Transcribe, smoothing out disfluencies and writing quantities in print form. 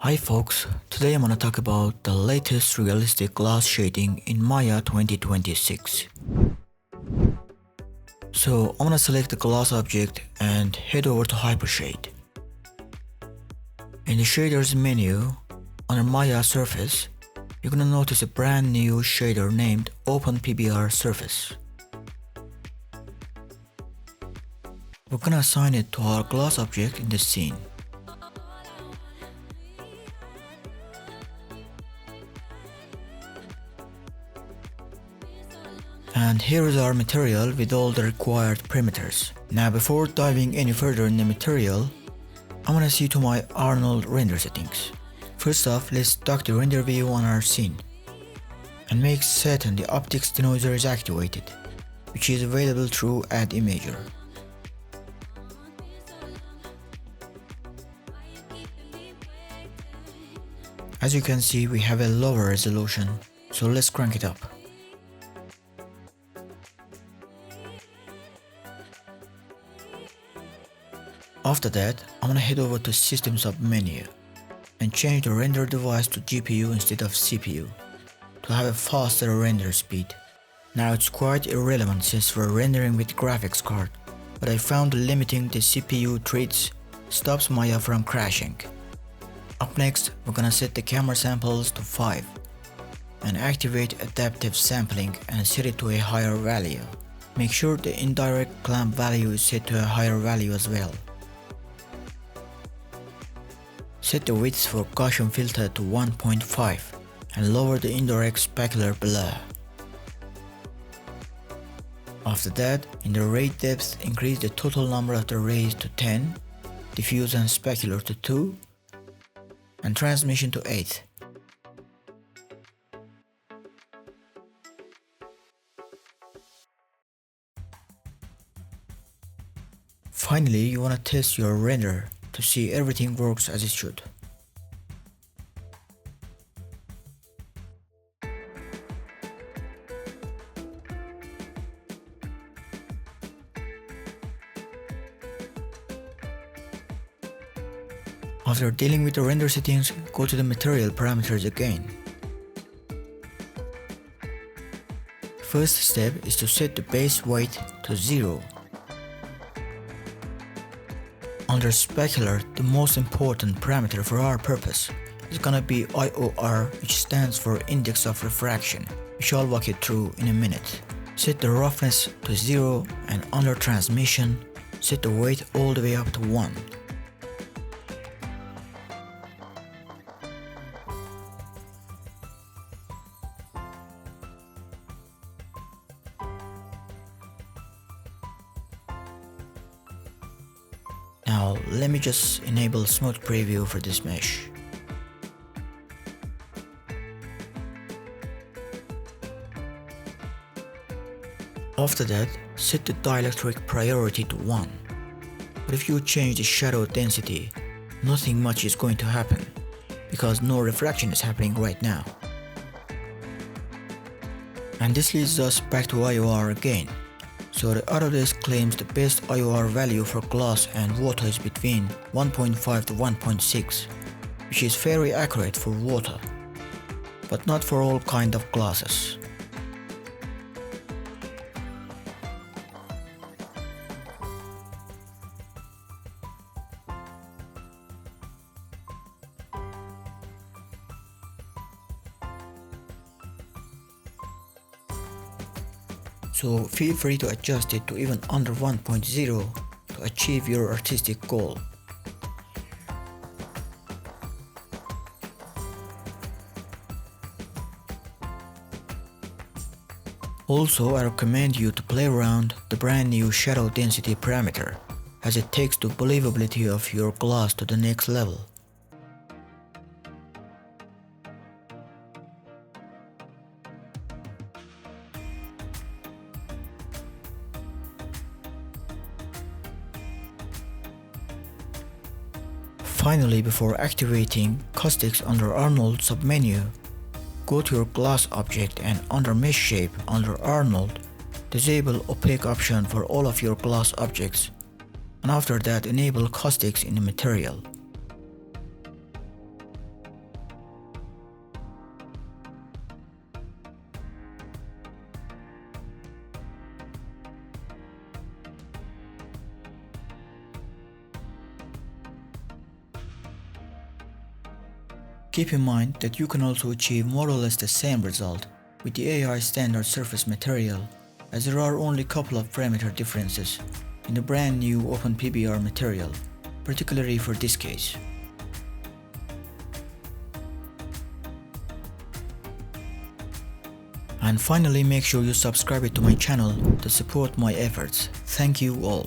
Hi folks, today I'm gonna talk about the latest realistic glass shading in Maya 2026. So I'm gonna select the glass object and head over to Hypershade. In the shaders menu, under Maya surface, you're gonna notice a brand new shader named OpenPBR Surface. We're gonna assign it to our glass object in the scene. And here is our material with all the required parameters. Now before diving any further in the material, I'm gonna see to my Arnold render settings. First off, let's dock the render view on our scene and make certain the optics denoiser is activated, which is available through Add Imager. As you can see, we have a lower resolution, so let's crank it up. After that, I'm gonna head over to System sub-menu and change the render device to GPU instead of CPU to have a faster render speed. Now it's quite irrelevant since we're rendering with graphics card, but I found limiting the CPU threads stops Maya from crashing. Up next, we're gonna set the camera samples to 5 and activate adaptive sampling and set it to a higher value. Make sure the indirect clamp value is set to a higher value as well. Set the width for Gaussian filter to 1.5 and lower the indirect specular blur. After that, in the ray depth, increase the total number of the rays to 10, diffuse and specular to 2, and transmission to 8. Finally, you want to test your render to see everything works as it should. After dealing with the render settings, go to the material parameters again. First step is to set the base weight to 0. Under specular, the most important parameter for our purpose is gonna be IOR, which stands for Index of Refraction, which I'll walk you through in a minute. Set the roughness to 0 and under transmission, set the weight all the way up to 1. Now let me just enable smooth preview for this mesh. After that, set the dielectric priority to 1. But if you change the shadow density, nothing much is going to happen because no refraction is happening right now. And this leads us back to IOR again. So the Autodesk claims the best IOR value for glass and water is between 1.5 to 1.6, which is very accurate for water, but not for all kind of glasses. So feel free to adjust it to even under 1.0 to achieve your artistic goal. Also, I recommend you to play around the brand new shadow density parameter, as it takes the believability of your glass to the next level. Finally, before activating Caustics under Arnold submenu, go to your glass object and under Mesh Shape under Arnold, disable Opaque option for all of your glass objects, and after that enable Caustics in the material. Keep in mind that you can also achieve more or less the same result with the AI standard surface material, as there are only a couple of parameter differences in the brand new OpenPBR material, particularly for this case. And finally, make sure you subscribe to my channel to support my efforts. Thank you all.